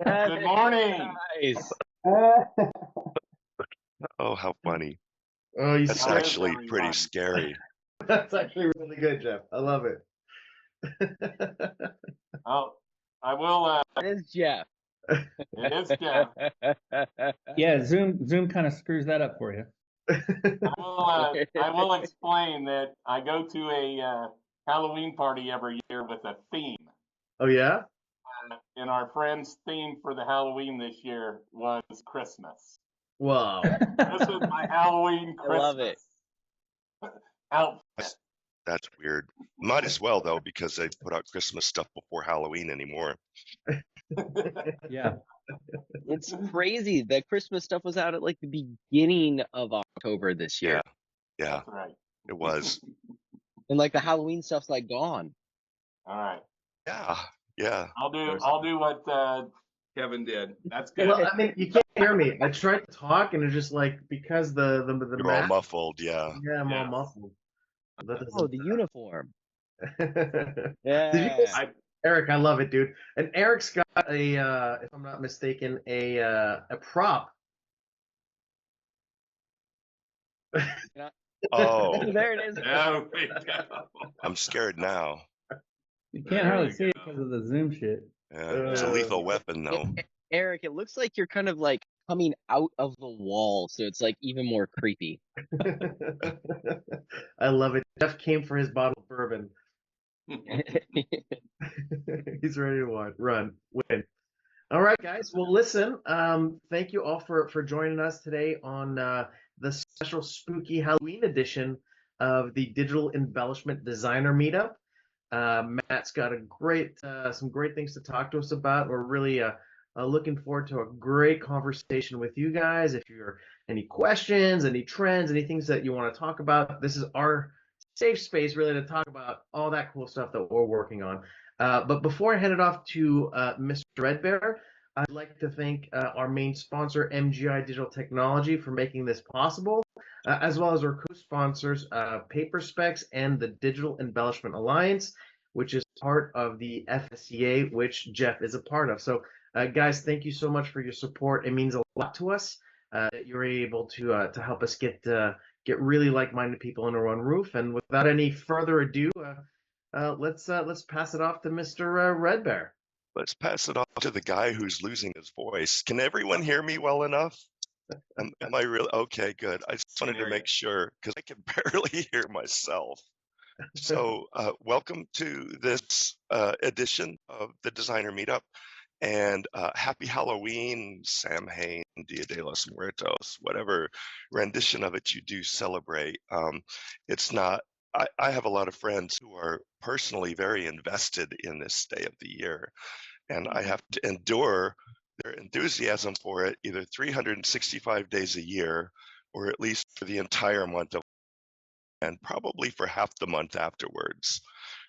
Good morning. Nice. Oh, how funny. Oh, you That's How suck. is actually pretty everyone? scary. That's actually really good, Jeff. I love it. Oh, I will. It is Jeff. It is Jeff. Yeah, Zoom kind of screws that up for you. I will explain that I go to a Halloween party every year with a theme, Oh yeah? and our friend's theme for the Halloween this year was Christmas. Wow. This is my Halloween I love it. Christmas outfit. That's weird. Might as well though, because they put out Christmas stuff before Halloween anymore. Yeah. It's crazy. The Christmas stuff was out at like the beginning of October this year. Yeah, That's right. it was. And like the Halloween stuff's like gone. All right. Yeah. I'll do what Kevin did. That's good. Well, I mean, you can't hear me. I tried to talk, and it's just like because the You're all mask. muffled. Yeah. Yeah, I'm all Yeah. muffled. That Oh, doesn't. the uniform. Did you Yeah. guys, Eric? I love it, dude. And Eric's got a, if I'm not mistaken, a prop. Oh, There it is. There we go. I'm scared now. You There can't hardly we see it go. because of the Zoom shit. Yeah, it's a lethal weapon though. Eric, it looks like you're kind of like coming out of the wall, so it's like even more creepy. I love it. Jeff came for his bottle of bourbon. He's ready to run, win. All right, guys. Well, listen. Thank you all for joining us today on the special spooky Halloween edition of the Digital Embellishment Designer Meetup. Matt's got some great things to talk to us about. We're really looking forward to a great conversation with you guys. If you're any questions, any trends, any things that you want to talk about, this is our safe space really to talk about all that cool stuff that we're working on. But before I hand it off to Mr. Redbear, I'd like to thank our main sponsor, MGI Digital Technology, for making this possible, as well as our co-sponsors, Paper Specs and the Digital Embellishment Alliance, which is part of the FSCA, which Jeff is a part of. So, guys, thank you so much for your support. It means a lot to us that you're able to help us get really like-minded people under one roof. And without any further ado, let's pass it off to Mr. Redbear. Let's pass it off to the guy who's losing his voice. Can everyone hear me well enough? Am I really okay? Good. I just wanted to make sure because I can barely hear myself. So, welcome to this edition of the Designer Meetup, and happy Halloween, Samhain, Dia de los Muertos, whatever rendition of it you do celebrate. It's not. I have a lot of friends who are personally very invested in this day of the year, and I have to endure their enthusiasm for it either 365 days a year or at least for the entire month of, and probably for half the month afterwards.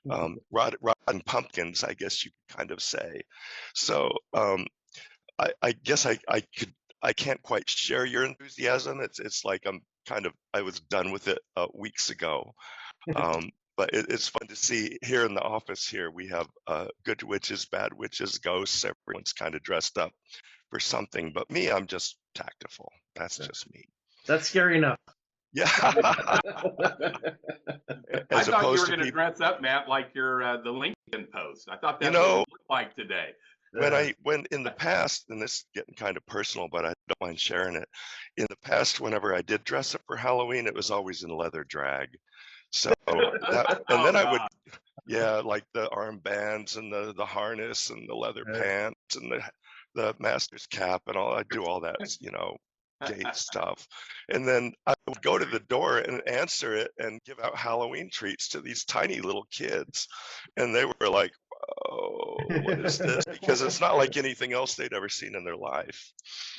Rotten pumpkins, I guess you could kind of say. So I guess I can't quite share your enthusiasm. It's like I was done with it weeks ago. But it's fun to see here in the office here, we have good witches, bad witches, ghosts, everyone's kind of dressed up for something. But me, I'm just tactful. That's just me. That's scary enough. Yeah. I thought you were going to dress up, Matt, like you're the LinkedIn post. I thought that's what it looked like today. When in the past, and this is getting kind of personal, but I don't mind sharing it. In the past, whenever I did dress up for Halloween, it was always in leather drag. So that, and then I would, yeah, like the armbands and the harness and the leather pants and the master's cap and all. I do all that, gate stuff. And then I would go to the door and answer it and give out Halloween treats to these tiny little kids. And they were like, oh, what is this? Because it's not like anything else they'd ever seen in their life.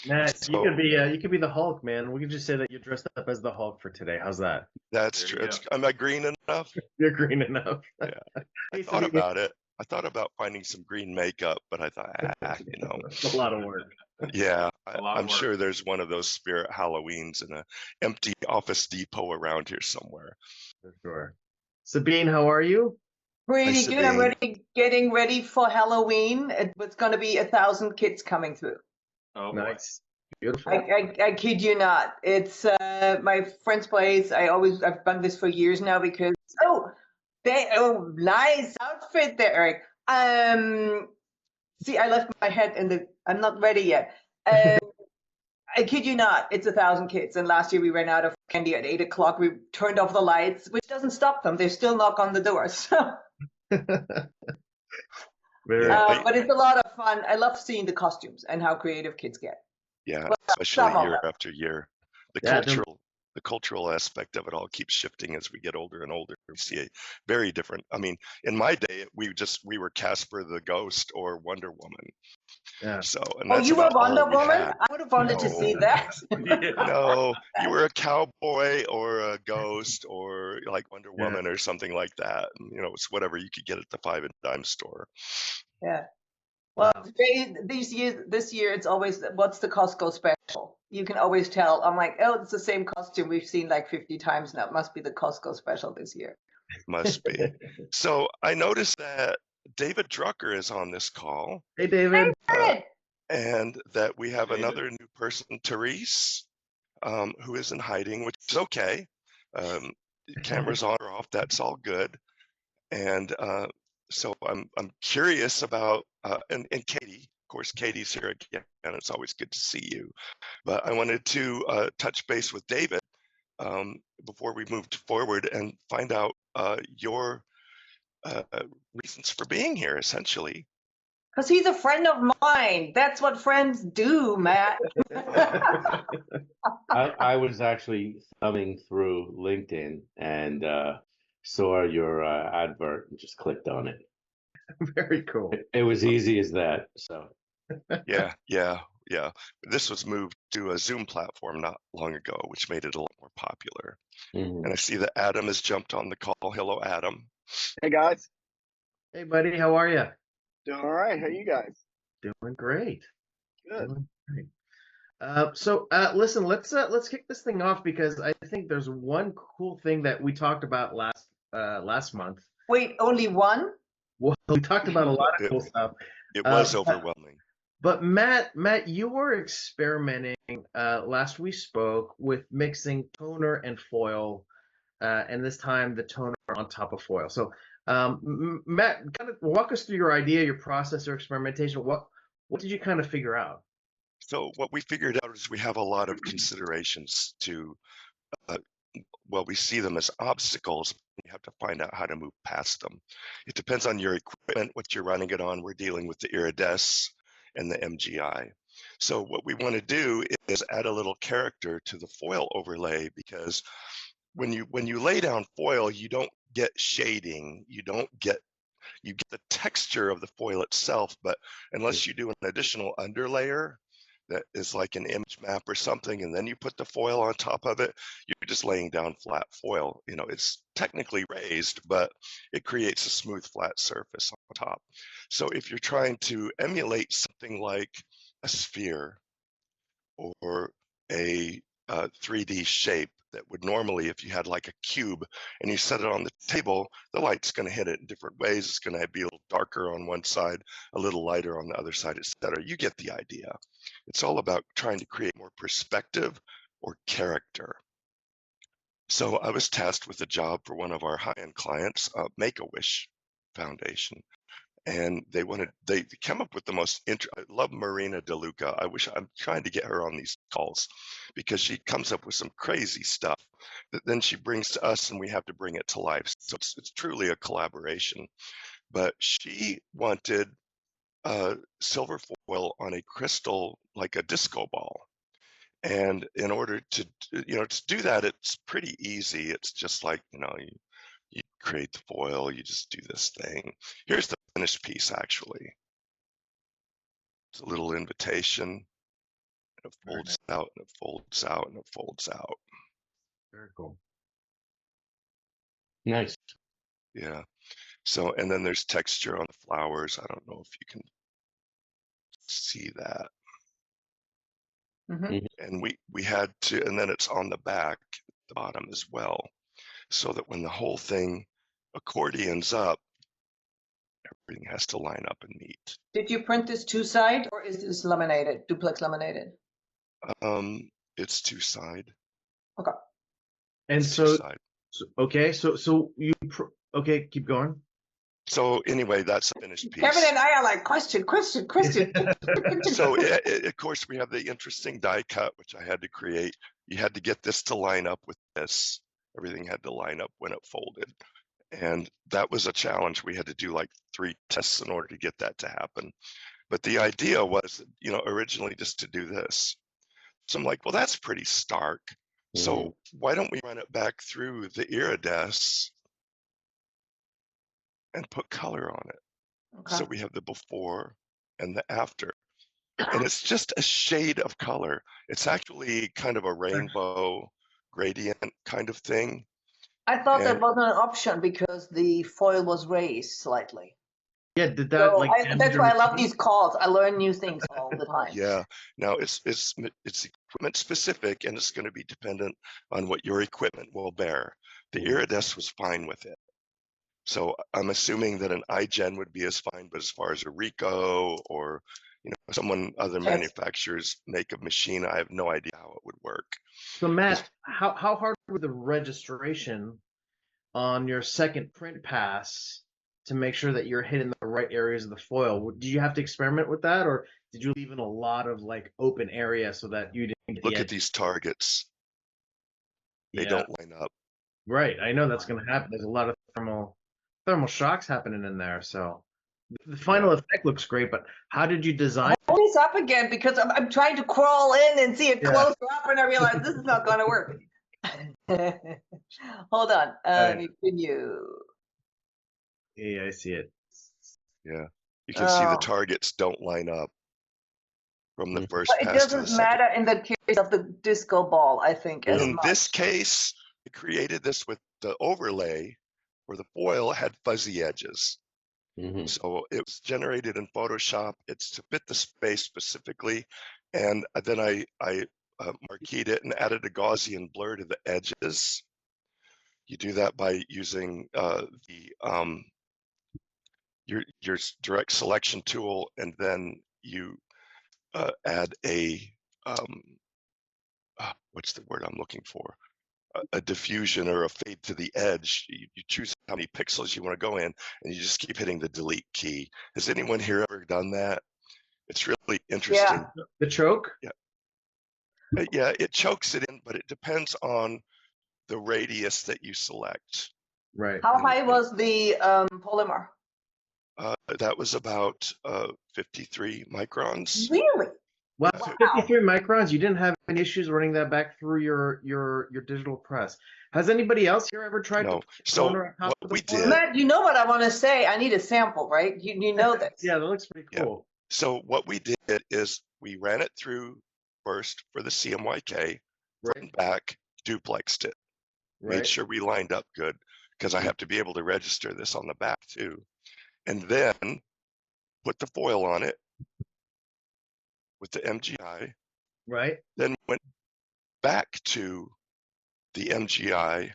Matt, so, you could be the Hulk, man. We could just say that you're dressed up as the Hulk for today. How's that? That's true. Am I green enough? You're green enough. Yeah. I thought about it. I thought about finding some green makeup, but I thought, it's a lot of work. Yeah, I'm sure there's one of those spirit Halloweens in an empty Office Depot around here somewhere. For sure. Sabine, how are you? Pretty good. I'm Sabine. getting ready for Halloween. It's going to be 1,000 kids coming through. Oh boy. Nice. Beautiful. I kid you not. It's my friend's place. I've done this for years now because nice outfit there, Eric. See, I left my head I'm not ready yet. I kid you not, it's 1,000 kids. And last year we ran out of candy at 8 o'clock. We turned off the lights, which doesn't stop them. They still knock on the doors. Very Yeah, but it's a lot of fun. I love seeing the costumes and how creative kids get. yeah, Well, especially some of year them. after year. The Yeah, cultural aspect of it all keeps shifting as we get older and older. We see a very different. I mean, in my day, we were Casper the Ghost or Wonder Woman. Yeah. So, and Oh, that's you were about all Wonder we Woman? had. I would have wanted to see No, that. no, you were a cowboy or a ghost or like Wonder Yeah. Woman or something like that. You know, it's whatever you could get at the 5 and dime store. Yeah. Well, Wow. this year it's always what's the Costco special? You can always tell. I'm like, oh, it's the same costume we've seen like 50 times now. It must be the Costco special this year. Must be. So I noticed that David Drucker is on this call. Hey, David. And that we have David. another new person, Therese, who is in hiding, which is okay. Cameras on or off, that's all good. And so I'm curious about and Katie, of course, Katie's here again, and it's always good to see you. But I wanted to touch base with David before we moved forward and find out your reasons for being here, essentially. Because he's a friend of mine. That's what friends do, Matt. I was actually thumbing through LinkedIn and saw your advert and just clicked on it. Very cool. It was easy as that. So Yeah. This was moved to a Zoom platform not long ago, which made it a lot more popular. mhm. And I see that Adam has jumped on the call. Hello, Adam. Hey guys, Hey, buddy. How are you? doing all right. How you guys? Doing great. Good. Doing great. Listen, let's kick this thing off because I think there's one cool thing that we talked about last month. Wait, only one? Well, we talked about a lot of It, cool stuff. it was Uh, overwhelming. But Matt, you were experimenting last we spoke with mixing toner and foil, and this time the toner on top of foil. So, Matt, kind of walk us through your idea, your process, or experimentation. What did you kind of figure out? So what we figured out is we have a lot of considerations to, uh, well, we see them as obstacles. You have to find out how to move past them. It depends on your equipment, what you're running it on. We're dealing with the Irides and the MGI. So what we want to do is add a little character to the foil overlay, because when you lay down foil, you don't get shading, you get the texture of the foil itself, but unless you do an additional underlayer that is like an image map or something, and then you put the foil on top of it, you're just laying down flat foil. You know, it's technically raised, but it creates a smooth, flat surface on top. So if you're trying to emulate something like a sphere or a 3D shape that would normally, if you had like a cube and you set it on the table, the light's going to hit it in different ways. It's going to be a little darker on one side, a little lighter on the other side, etc. You get the idea. It's all about trying to create more perspective or character. So I was tasked with a job for one of our high-end clients, Make-A-Wish Foundation. And they came up with the most I love Marina DeLuca. I'm trying to get her on these calls because she comes up with some crazy stuff that then she brings to us and we have to bring it to life. So it's truly a collaboration. But she wanted silver foil on a crystal, like a disco ball. And in order to do that, it's pretty easy. It's just like, you create the foil, you just do this thing. Here's the finished piece, actually. It's a little invitation, and it folds out, and it folds out, and it folds out. Very cool. Nice. Yeah. So, and then there's texture on the flowers. I don't know if you can see that. Mm-hmm. And we had to, and then it's on the back, the bottom as well, so that when the whole thing accordions up, Everything has to line up and meet. Did you print this two-side or is this laminated, duplex laminated? It's two-side. Okay. And It's so, two-side. okay, so okay, keep going. So anyway, that's a finished piece. Kevin and I are like, question. So of course we have the interesting die cut, which I had to create. You had to get this to line up with this. Everything had to line up when it folded. And that was a challenge. We had to do like 3 tests in order to get that to happen. But the idea was, originally just to do this. So I'm like, well, that's pretty stark. So why don't we run it back through the iridesce and put color on it? Okay. So we have the before and the after. And it's just a shade of color. It's actually kind of a rainbow gradient kind of thing. I thought that And- wasn't an option because the foil was raised slightly. Yeah, did that So like that's why I love these calls. I learn new things all the time. Yeah. Now it's equipment specific, and it's going to be dependent on what your equipment will bear. The iridesce was fine with it. So I'm assuming that an iGen would be as fine, but as far as a Ricoh or other Yes. manufacturers make a machine, I have no idea how it would work. So Matt, how hard was the registration on your second print pass to make sure that you're hitting the right areas of the foil? Did you have to experiment with that, or did you leave in a lot of like open area so that you didn't get Look the at edge? these targets. They Yeah. don't line up. Right, I know that's going to happen. There's a lot of thermal shocks happening in there. So the final effect looks great, but how did you design? Hold this up again because I'm trying to crawl in and see it closer up, and I realize this is not going to work. Hold on. Let me continue. Yeah, I see it. Yeah. You can see the targets don't line up from the first But it pass to the doesn't second. matter in the case of the disco ball, I think, as In much. this case, we created this with the overlay where the foil had fuzzy edges. So it was generated in Photoshop. It's to fit the space specifically. And then I marqueed it and added a Gaussian blur to the edges. You do that by using your direct selection tool, and then you add a what's the word I'm looking for? A diffusion or a fade to the edge. You choose how many pixels you want to go in, and you just keep hitting the delete key. Has anyone here ever done that? It's really interesting. Yeah. The choke? Yeah, it chokes it in, but it depends on the radius that you select. Right. How high was the polymer? That was about 53 microns. Really? Wow, Wow. 53 microns. You didn't have any issues running that back through your digital press. Has anybody else here ever tried No. to So corner on top what of the we foil? did- Matt, you know what I want to say? I need a sample, right? You know this. Yeah, that looks pretty cool. So what we did is we ran it through first for the CMYK, Right. front and back, duplexed it, made Right. sure we lined up good, because I have to be able to register this on the back too. And then put the foil on it with the MGI, Right. then went back to the MGI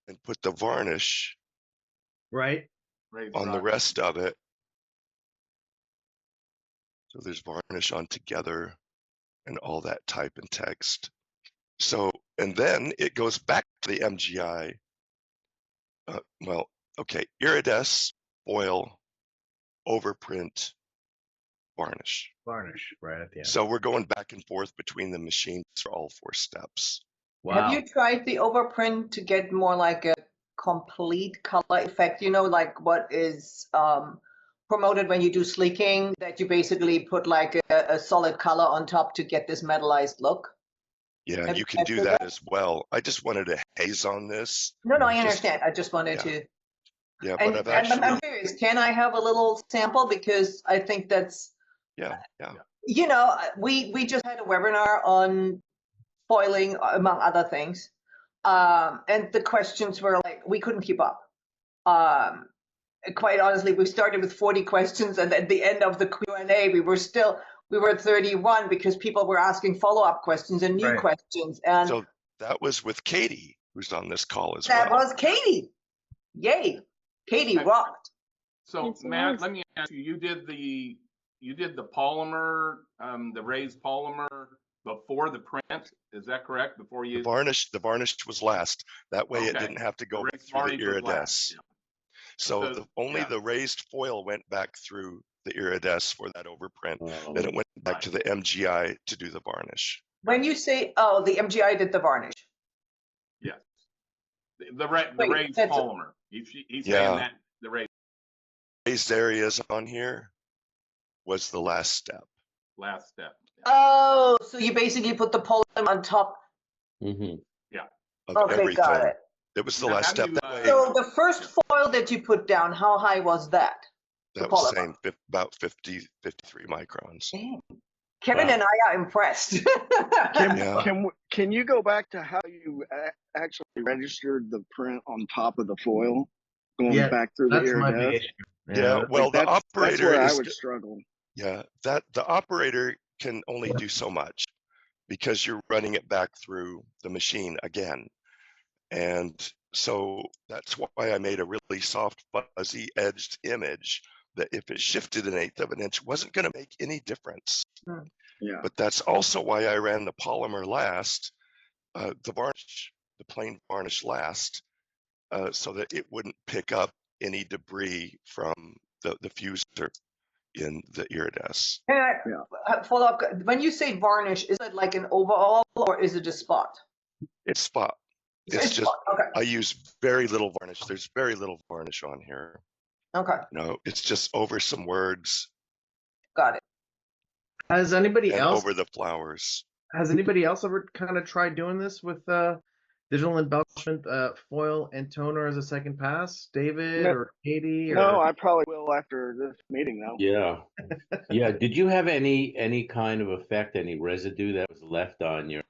and put the varnish Right. on the rest of it. So there's varnish on together and all that type and text. So, and then it goes back to the MGI. Iridesce, foil, overprint, varnish. Varnish right at the end. So we're going back and forth between the machines for all 4 steps. Wow. Have you tried the overprint to get more like a complete color effect? You know, like what is promoted when you do sleeking, that you basically put like a solid color on top to get this metallized look? Yeah, Have you you can do tested that that? as well. I just wanted a haze on this. No, I Just- understand. I just wanted yeah. to. Yeah, And, but I've and I'm actually, curious, can I have a little sample? Because I think that's, yeah. you know, we just had a webinar on foiling, among other things. And the questions were like, we couldn't keep up. Quite honestly, we started with 40 questions, and at the end of the Q&A, we were at 31 because people were asking follow-up questions and new Right. questions. And So that was with Katie, who's on this call as that well. was Katie. Yay. Katie rocked. So It's Matt, nice. let me ask you, you did the polymer, the raised polymer before the print, is that correct? Before The you, varnish was last. That way it okay, didn't have to the go back raised through the varnish was last, iridesce. So So, only yeah, the raised foil went back through the iridesce for that overprint. Then it Oh, went back right. to the MGI to do the varnish. When you say, oh, the MGI did the varnish. Yes. The Wait, raised that's polymer. He's saying Yeah, that the raised areas on here was the last step last step. oh, so you basically put the polymer on top. hmm Yeah. of Okay, got everything. it. It was the Now, last have step. you, That way, So the first foil that you put down, how high was that? The that was polymer. saying about 50, 53 microns. Dang. Kevin Wow. and I are impressed. Yeah. Can you go back to how you actually registered the print on top of the foil, going Yeah, back through the that's my big iridesce? issue. Yeah. Yeah, Well, the That's operator where I is, would struggle. yeah, that the operator can only do so much because you're running it back through the machine again. And so that's why I made a really soft, fuzzy edged image that if it shifted 1/8 of an inch wasn't going to make any difference. Yeah. But that's also why I ran the polymer last, the varnish, the plain varnish last, so that it wouldn't pick up any debris from the fuser in the iridesce. Can I Yeah. follow up? When you say varnish, is it like an overall or is it a spot? It's spot. It's It's just, spot. Okay. I use very little varnish. There's very little varnish on here. Okay. No, it's just over some words Got it. has anybody and else over the flowers. ever kind of tried doing this with digital embellishment foil and toner as a second pass? David No, or Katie no, or I probably will after this meeting, though. Yeah. Yeah. Did you have any kind of effect, any residue that was left on your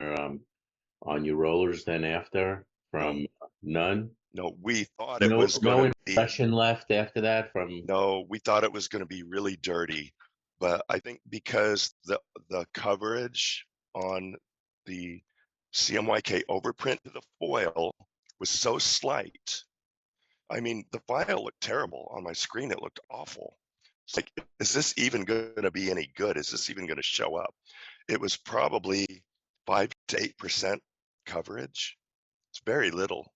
rollers then after from none? No, we thought it No, was no going to be, impression left after that from. no, we thought it was going to be really dirty. But I think because the coverage on the CMYK overprint to the foil was so slight. I mean, the file looked terrible on my screen. It looked awful. It's like, is this even going to be any good? Is this even going to show up? It was probably 5 to 8% coverage. It's very little.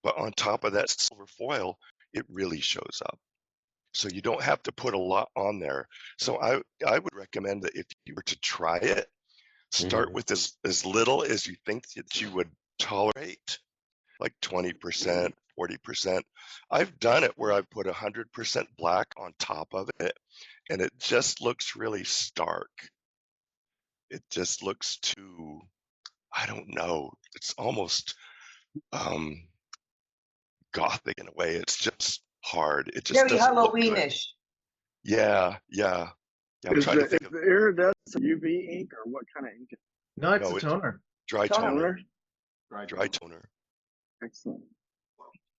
But on top of that silver foil, it really shows up. So you don't have to put a lot on there. So I would recommend that if you were to try it, start with as little as you think that you would tolerate, like 20%, 40%. I've done it where I've put 100% black on top of it, and it just looks really stark. It just looks too, I don't know, it's almost gothic in a way. It's just hard. It just Very doesn't look good. Halloweenish. Yeah. I'm Is trying to the, think is of the iridesce UV ink or what kind of ink? no? It's no, a it's toner. dry toner. Right. Dry toner. Excellent.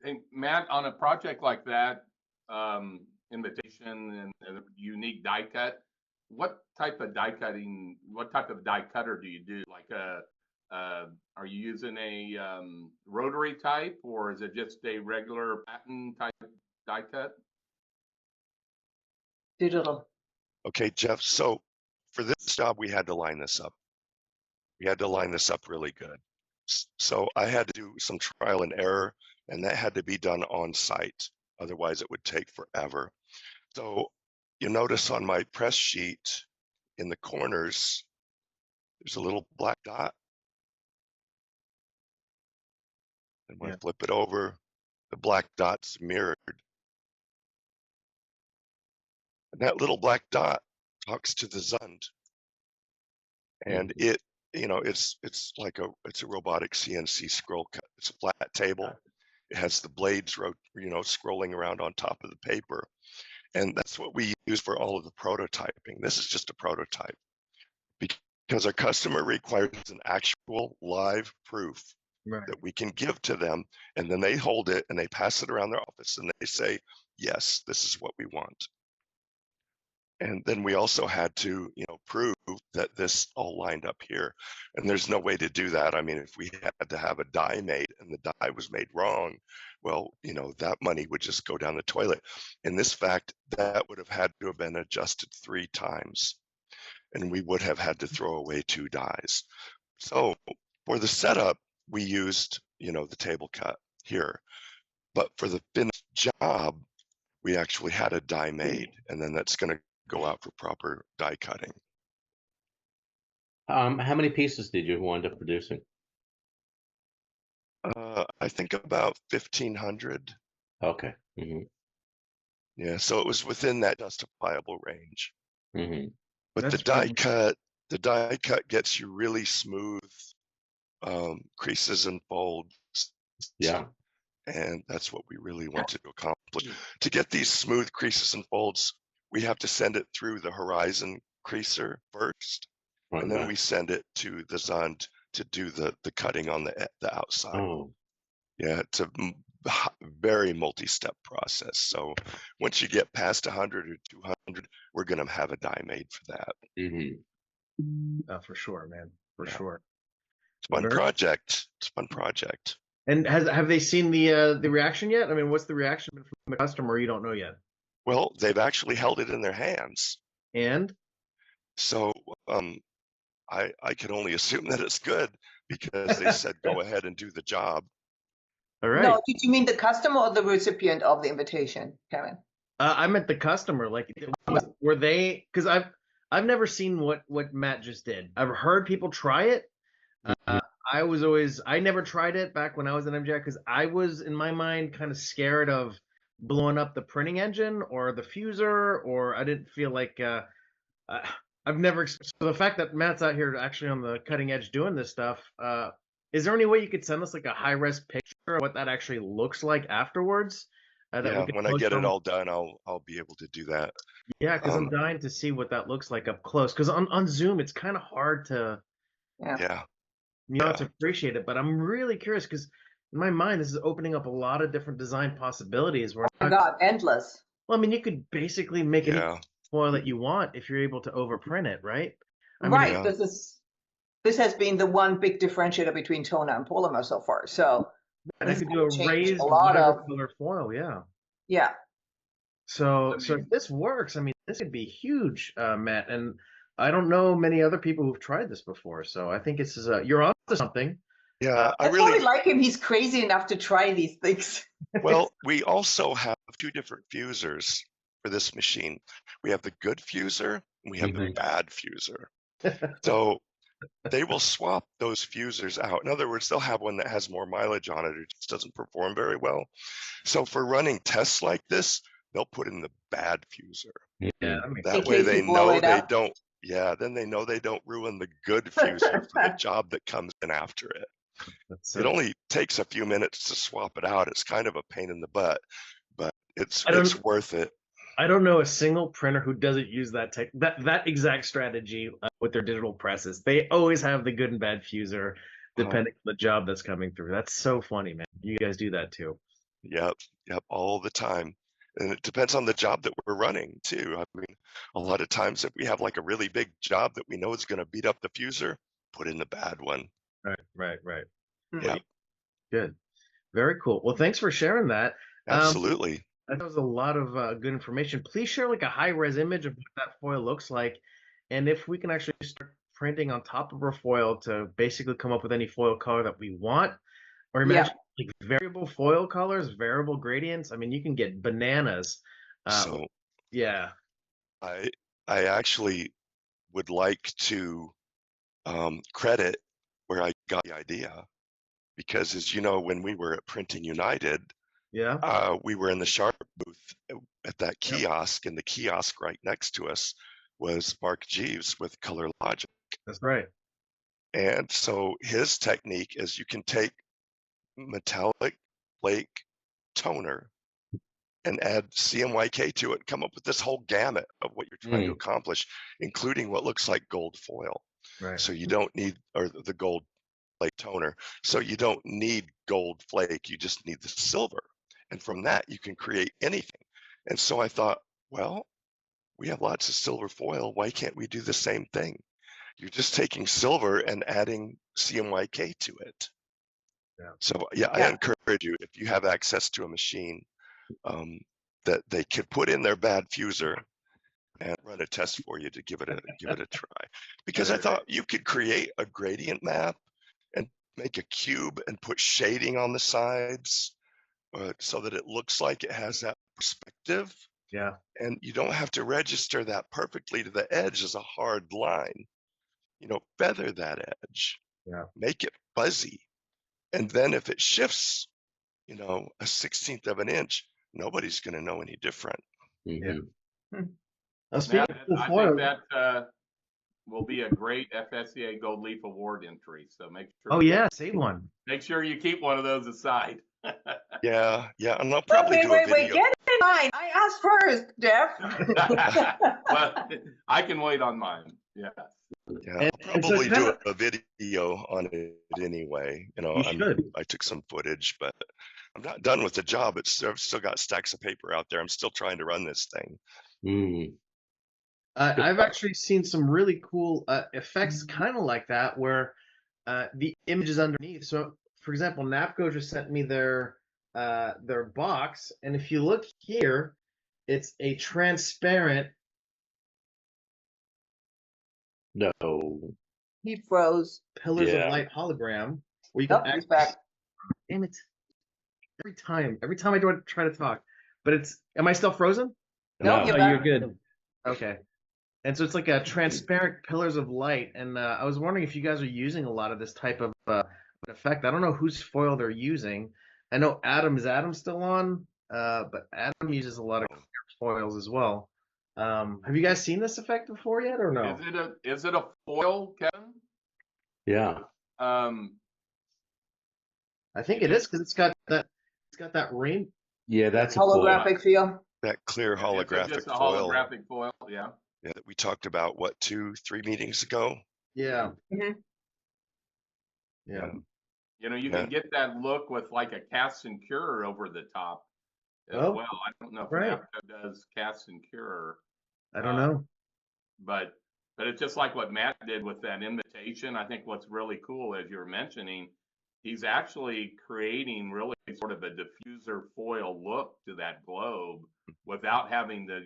Hey, Matt, on a project like that, invitation and a unique die cut, what type of die cutter do you do? Like are you using a rotary type, or is it just a regular pattern type die cut? Digital. Okay, Jeff. So for this job, we had to line this up. We had to line this up really good. So I had to do some trial and error, and that had to be done on site. Otherwise, it would take forever. So you notice on my press sheet in the corners, there's a little black dot. And when I flip it over, the black dot's mirrored. And that little black dot talks to the Zund. And it, it's like it's a robotic CNC scroll cut. It's a flat table. It has the blades, scrolling around on top of the paper. And that's what we use for all of the prototyping. This is just a prototype because our customer requires an actual live proof that we can give to them. And then they hold it and they pass it around their office and they say, yes, this is what we want. And then we also had to, prove that this all lined up here. And there's no way to do that. I mean, if we had to have a die made and the die was made wrong, well, that money would just go down the toilet. In this fact, that would have had to have been adjusted 3 times, and we would have had to throw away 2 dies. So for the setup, we used, the table cut here. But for the finished job, we actually had a die made, and then that's going to go out for proper die cutting. How many pieces did you wind up producing? I think about 1,500. Okay. Mm-hmm. Yeah, so it was within that justifiable range. Mm-hmm. But That's the die cut gets you really smooth creases and folds. Yeah. And that's what we really wanted to accomplish. To get these smooth creases and folds, we have to send it through the horizon creaser first, and then we send it to the Zund to do the cutting on the outside. Oh. Yeah, it's a very multi-step process. So once you get past 100 or 200, we're going to have a die made for that. Mm-hmm. For sure, man. For sure. It's a fun project. It's a fun project. And have they seen the reaction yet? I mean, what's the reaction been from the customer? You don't know yet. Well, they've actually held it in their hands. And so I can only assume that it's good, because they said go ahead and do the job. All right. No, did you mean the customer or the recipient of the invitation, Kevin? I meant the customer. Like, were they? Because I've never seen what Matt just did. I've heard people try it. I never tried it back when I was at MJI, because I was, in my mind, kind of scared of blowing up the printing engine or the fuser, or I didn't feel like I've never. So the fact that Matt's out here actually on the cutting edge doing this stuff, is there any way you could send us like a high res picture of what that actually looks like afterwards? Yeah, when I get it all done, I'll be able to do that. Yeah, because I'm dying to see what that looks like up close. Because on Zoom, it's kind of hard to to appreciate it. But I'm really curious, because in my mind, this is opening up a lot of different design possibilities. Oh my God, endless. Well, I mean, you could basically make any foil that you want if you're able to overprint it, right? Right. This has been the one big differentiator between toner and polymer so far. So I could do a raised color foil, yeah. So if this works, I mean, this could be huge, Matt. And I don't know many other people who've tried this before. So I think this is you're on to something. Yeah, I really like him. He's crazy enough to try these things. Well, we also have 2 different fusers for this machine. We have the good fuser and we have the bad fuser. So they will swap those fusers out. In other words, they'll have one that has more mileage on it or just doesn't perform very well. So for running tests like this, they'll put in the bad fuser. Yeah, that way they know they don't. Yeah, then they know they don't ruin the good fuser for the job that comes in after it. It only takes a few minutes to swap it out. It's kind of a pain in the butt, but it's worth it. I don't know a single printer who doesn't use that exact strategy with their digital presses. They always have the good and bad fuser, depending on the job that's coming through. That's so funny, man. You guys do that too. Yep, all the time. And it depends on the job that we're running too. I mean, a lot of times if we have like a really big job that we know is going to beat up the fuser, put in the bad one. Right. Yeah. Good. Very cool. Well, thanks for sharing that. Absolutely. That was a lot of good information. Please share like a high-res image of what that foil looks like. And if we can actually start printing on top of our foil to basically come up with any foil color that we want, or imagine like variable foil colors, variable gradients. I mean, you can get bananas. I actually would like to credit where I got the idea, because as you know, when we were at Printing United, we were in the Sharp booth at that kiosk, and the kiosk right next to us was Mark Jeeves with Color Logic. That's right. And so his technique is you can take metallic flake toner and add CMYK to it, come up with this whole gamut of what you're trying to accomplish, including what looks like gold foil. Right. So you don't need, or the gold flake toner. So you don't need gold flake, you just need the silver. And from that, you can create anything. And so I thought, well, we have lots of silver foil. Why can't we do the same thing? You're just taking silver and adding CMYK to it. Yeah. So yeah, I encourage you, if you have access to a machine, that they could put in their bad fuser and run a test for you to give it a try. Because I thought you could create a gradient map and make a cube and put shading on the sides so that it looks like it has that perspective. Yeah. And you don't have to register that perfectly to the edge as a hard line. Feather that edge. Yeah. Make it fuzzy. And then if it shifts, a 1/16 of an inch, nobody's going to know any different. Yeah. Mhm. Now, speaking Matt, of I foil, think that will be a great FSCA Gold Leaf Award entry. So make sure. oh yeah, save one. Make sure you keep one of those aside. Yeah, and I'll probably Wait, do a wait, video. get in line. I asked first, Jeff. Well, I can wait on mine. Yeah. Yeah, I'll and so probably kinda- do a video on it anyway. You should. I took some footage, but I'm not done with the job. I've still got stacks of paper out there. I'm still trying to run this thing. Mm. I've actually seen some really cool effects kind of like that where the image is underneath. So, for example, Napco just sent me their box, and if you look here, it's a transparent. No. He froze. Pillars Yeah. of light hologram where you Nope, can he's back. damn it. Every time I try to talk. But am I still frozen? No, No. you're Oh, back. you're good. Okay. And so it's like a transparent pillars of light. And I was wondering if you guys are using a lot of this type of effect. I don't know whose foil they're using. I know Adam still on? But Adam uses a lot of clear foils as well. Have you guys seen this effect before yet or no? Is it a foil, Kevin? Yeah. I think it is because it's got that rain. Yeah, that's a foil. Holographic feel. That clear Is it holographic just a foil holographic foil? Yeah. that we talked about, 2-3 meetings ago? Yeah. Mhm. Yeah. You can get that look with like a cast and cure over the top as Oh, well. I don't know if right. Napco does cast and cure, I don't know. but it's just like what Matt did with that invitation. I think what's really cool, as you were mentioning, he's actually creating really sort of a diffuser foil look to that globe without having to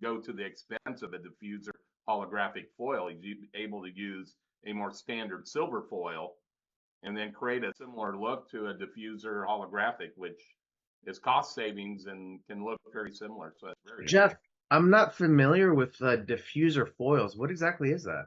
go to the expense of a diffuser holographic foil. He's able to use a more standard silver foil and then create a similar look to a diffuser holographic, which is cost savings and can look very similar. So it's very Jeff, I'm not familiar with diffuser foils. What exactly is that?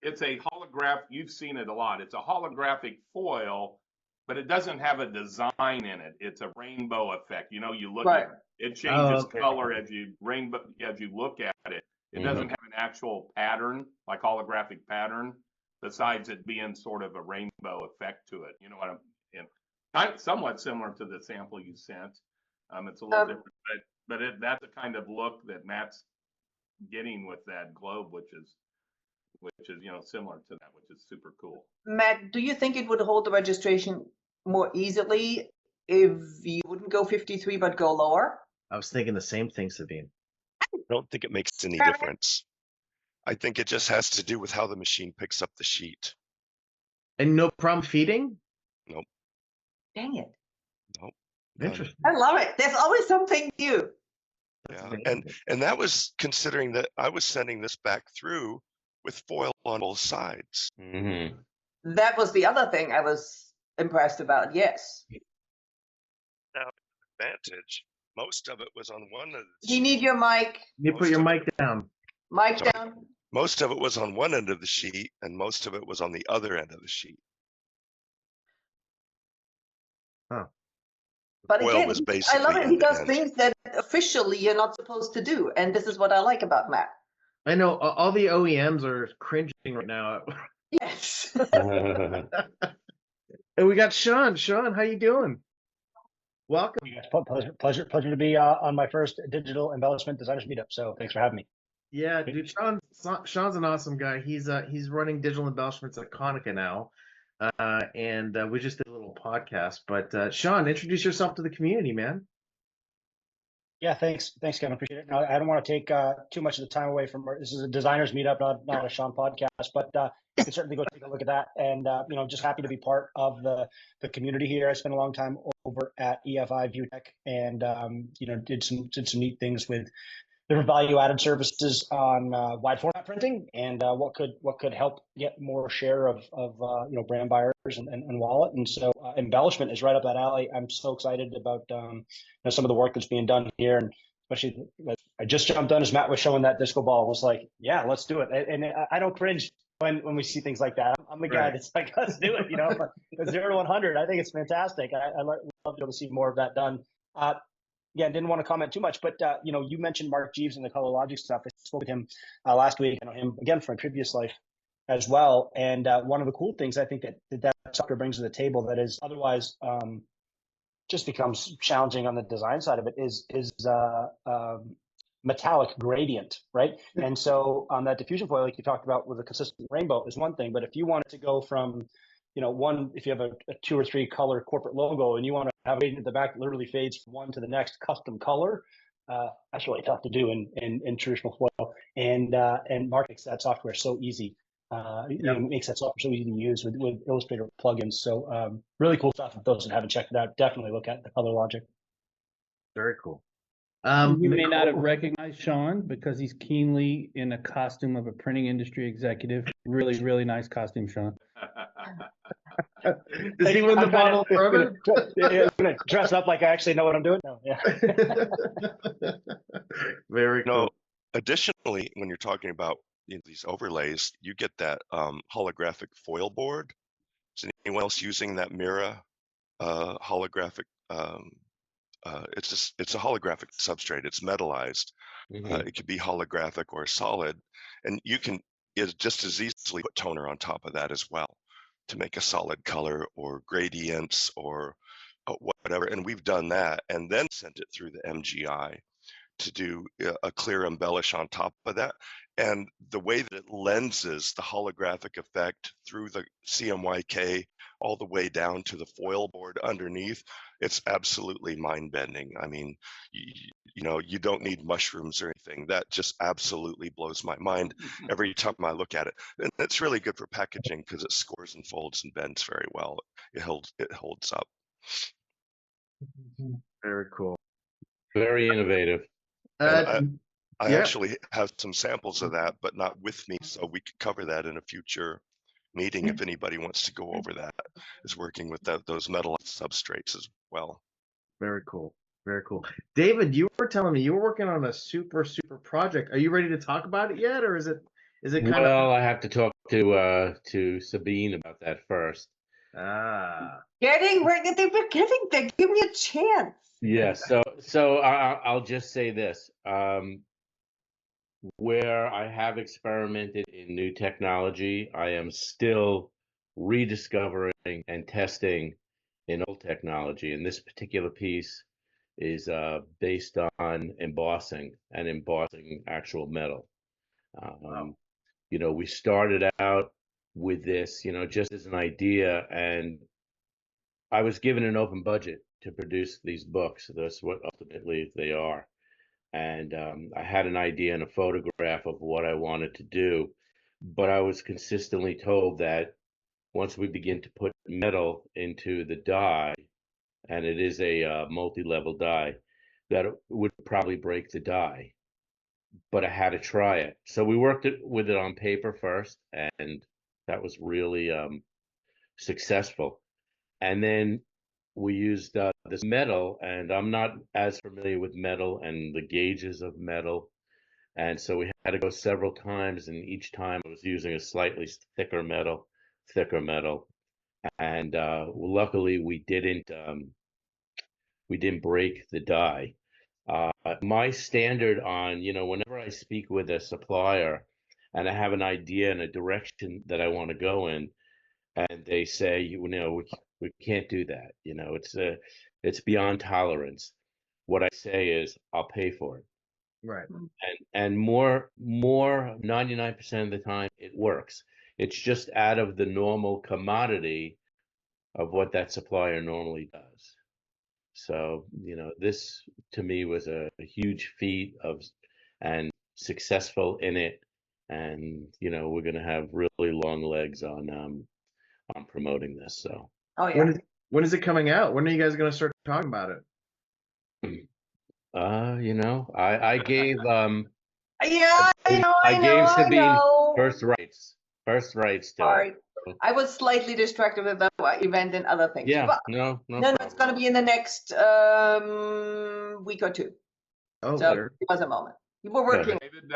it's a holograph. You've seen it a lot. It's a holographic foil, but it doesn't have a design in it. It's a rainbow effect. You look Right. at it changes okay. color as you look at it. It doesn't have an actual pattern, like holographic pattern, besides it being sort of a rainbow effect to it. You know what I'm somewhat similar to the sample you sent. It's a little different, but that's the kind of look that Matt's getting with that globe, which is similar to that, which is super cool. Matt, do you think it would hold the registration more easily if you wouldn't go 53 but go lower? I was thinking the same thing, Sabine. I don't think it makes any difference. I think it just has to do with how the machine picks up the sheet. And no problem feeding? Nope. Dang it. Nope. Interesting. I love it. There's always something new. Yeah, and that was considering that I was sending this back through with foil on both sides. Mm-hmm. That was the other thing I was impressed about. Yes. Now, advantage, most of it was on one of the Do you need your mic? You put your mic down. Mic Sorry. down. Most of it was on one end of the sheet, and most of it was on the other end of the sheet. But Foil again, was I basically love it. He does end-to-end. things that officially you're not supposed to do. And this is what I like about Matt. I know all the OEMs are cringing right now. Yes. And we got Sean. Sean, how you doing? Welcome. You guys, pleasure to be on my first digital embellishment designers meetup. So thanks for having me. Yeah, dude, Sean's an awesome guy. He's running digital embellishments at Konica now, and we just did a little podcast. But Sean, introduce yourself to the community, man. Yeah, thanks, Kevin. Appreciate it. Now, I don't want to take too much of the time away from this is a designers meetup, not a Sean podcast, but you can certainly go take a look at that. And just happy to be part of the community here. I spent a long time over at EFI ViewTech, and did some neat things with different value-added services on wide format printing and what could help get more share of brand buyers and wallet. And so embellishment is right up that alley. I'm so excited about some of the work that's being done here, and especially I just jumped on as Matt was showing that disco ball. Was like, yeah, let's do it. And I don't cringe when we see things like that. I'm the guy that's like, let's do it. But 0 to 100, I think it's fantastic. I love to be able to see more of that done. Yeah, didn't want to comment too much, but you mentioned Mark Jeeves and the Color Logic stuff. I spoke with him last week. I know him again from a previous life as well. And one of the cool things I think that software brings to the table that is otherwise just becomes challenging on the design side of it is metallic gradient, right? And so on that diffusion foil, like you talked about with a consistent rainbow, is one thing. But if you wanted to go from if you have a 2 or 3 color corporate logo and you want to have a gradient at the back that literally fades from one to the next custom color, that's really tough to do in traditional foil. And Mark makes that software so easy. Makes that software so easy to use with Illustrator plugins. So really cool stuff. For those that haven't checked it out, definitely look at the Color Logic. Very cool. You may not have recognized Sean because he's keenly in a costume of a printing industry executive. Really, really nice costume, Sean. Does he win the bottle forever? I'm gonna dress up like I actually know what I'm doing. No, yeah. Very cool. Additionally, when you're talking about these overlays, you get that holographic foil board. Is anyone else using that Mira holographic? It's a holographic substrate. It's metallized. It could be holographic or solid, and you can just as easily put toner on top of that as well to make a solid color or gradients or whatever. And we've done that and then sent it through the MGI to do a clear embellish on top of that. And the way that it lenses the holographic effect through the CMYK all the way down to the foil board underneath, it's absolutely mind-bending. I mean, you don't need mushrooms or anything. That just absolutely blows my mind every time I look at it. And it's really good for packaging because it scores and folds and bends very well. It holds up. Very cool. Very innovative. I actually have some samples of that, but not with me, so we could cover that in a future meeting if anybody wants to go over that. Is working with those metal substrates as well. Very cool. Very cool. David, you were telling me you were working on a super project. Are you ready to talk about it yet, or is it kind of? Well, I have to talk to Sabine about that first. Getting ready. They've been getting there. Give me a chance. Yeah. So I'll just say this. Where I have experimented in new technology, I am still rediscovering and testing in old technology. And this particular piece is based on embossing and embossing actual metal. We started out with this, just as an idea, and I was given an open budget to produce these books. That's what ultimately they are. And I had an idea and a photograph of what I wanted to do, but I was consistently told that once we begin to put metal into the die, and it is a multi-level die, that it would probably break the die. But I had to try it. So we worked with it on paper first, and that was really successful. And then we used this metal, and I'm not as familiar with metal and the gauges of metal. And so we had to go several times, and each time I was using a slightly thicker metal. And luckily we didn't break the die. My standard on, whenever I speak with a supplier and I have an idea and a direction that I want to go in, and they say, we can't do that. It's beyond tolerance. What I say is, I'll pay for it. Right. And more 99% of the time it works. It's just out of the normal commodity of what that supplier normally does. So, this to me was a huge feat and successful in it. And, we're going to have really long legs on promoting this. So, Oh yeah. When is it coming out? When are you guys going to start talking about it? I gave Yeah, I gave I Sabine know. first rights to Sorry. it. So, I was slightly distracted with the event and other things. yeah, But no no, problem. it's going to be in the next week or two. Oh, So sure. give us a moment. We're Good. working. David,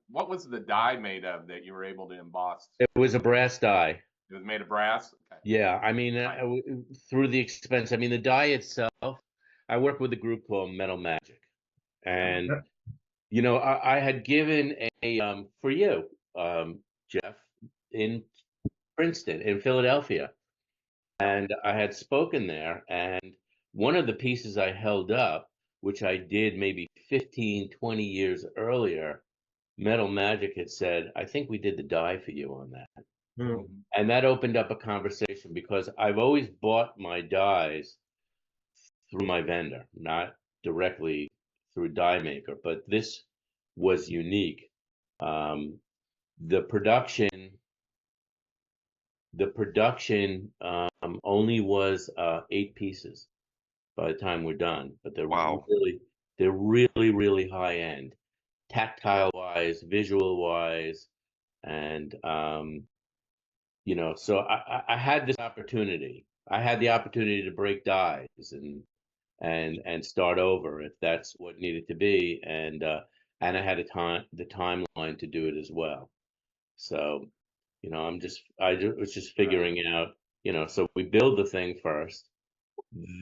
what was the die made of that you were able to emboss? It was a brass die. It was made of brass? Okay. Yeah, I mean, Nice. through the expense. I mean, the die itself. I work with a group called Metal Magic, and I had given for you, Jeff, in Princeton, in Philadelphia, and I had spoken there, and one of the pieces I held up, which I did maybe 15, 20 years earlier, Metal Magic had said, I think we did the die for you on that. Hmm. And that opened up a conversation because I've always bought my dies through my vendor, not directly through die maker, but this was unique. The production only was 8 pieces by the time we're done, but Wow. they're really high end, tactile wise, visual wise, and so I had this opportunity. I had the opportunity to break dies and start over if that's what needed to be, and I had the timeline to do it as well. So, I was just figuring out, so we build the thing first,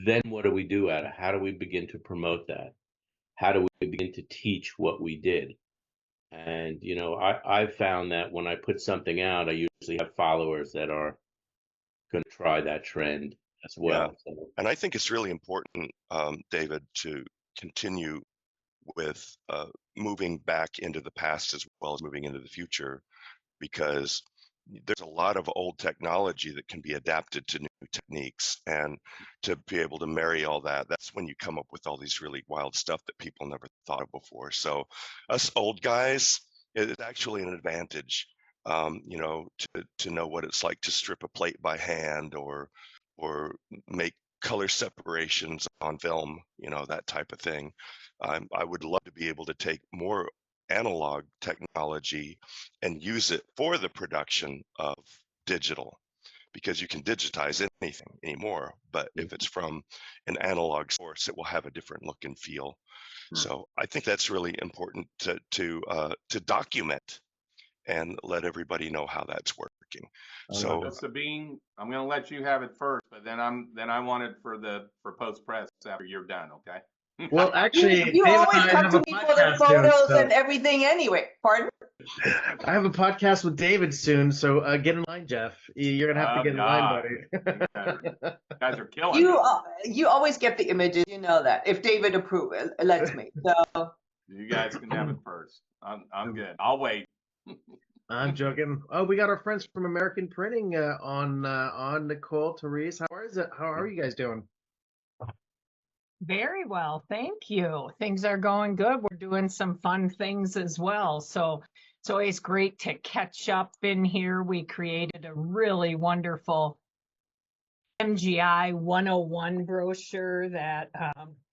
then what do we do at it? How do we begin to promote that? How do we begin to teach what we did? And, I've found that when I put something out, I usually have followers that are going to try that trend as well. Yeah. So, And I think it's really important, David, to continue with moving back into the past as well as moving into the future, because there's a lot of old technology that can be adapted to new techniques, and to be able to marry all that, that's when you come up with all these really wild stuff that people never thought of before. So us old guys, it's actually an advantage, to know what it's like to strip a plate by hand, or make color separations on film, that type of thing. I would love to be able to take more analog technology and use it for the production of digital, because you can digitize anything anymore, but if it's from an analog source, it will have a different look and feel. So I think that's really important to document and let everybody know how that's working. So So Sabine, I'm going to let you have it first, but then I want it for post press after you're done. Okay. Well, actually, You Dave and always I come have to a me for the podcast soon, photos so and everything anyway. Pardon? I have a podcast with David soon, so get in line, Jeff. You're gonna have to Oh, get in God. line, You guys are killing You me. you always get the images, you know that. If David approves, lets me. So You guys can have it first. I'm good. I'll wait. I'm joking. Oh, we got our friends from American Printing on Nicole, Therese. How is it? How are you guys doing? Very well, thank you. Things are going good. We're doing some fun things as well. So it's always great to catch up in here. We created a really wonderful MGI 101 brochure that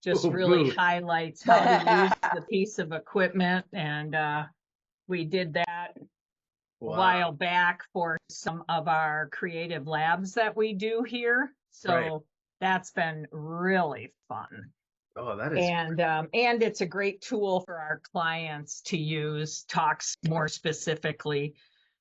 just Ooh, really boo. highlights how to use the piece of equipment. And we did that a Wow. while back for some of our creative labs that we do here. So Right. that's been really fun. Oh, that is. And it's a great tool for our clients to use, talks more specifically.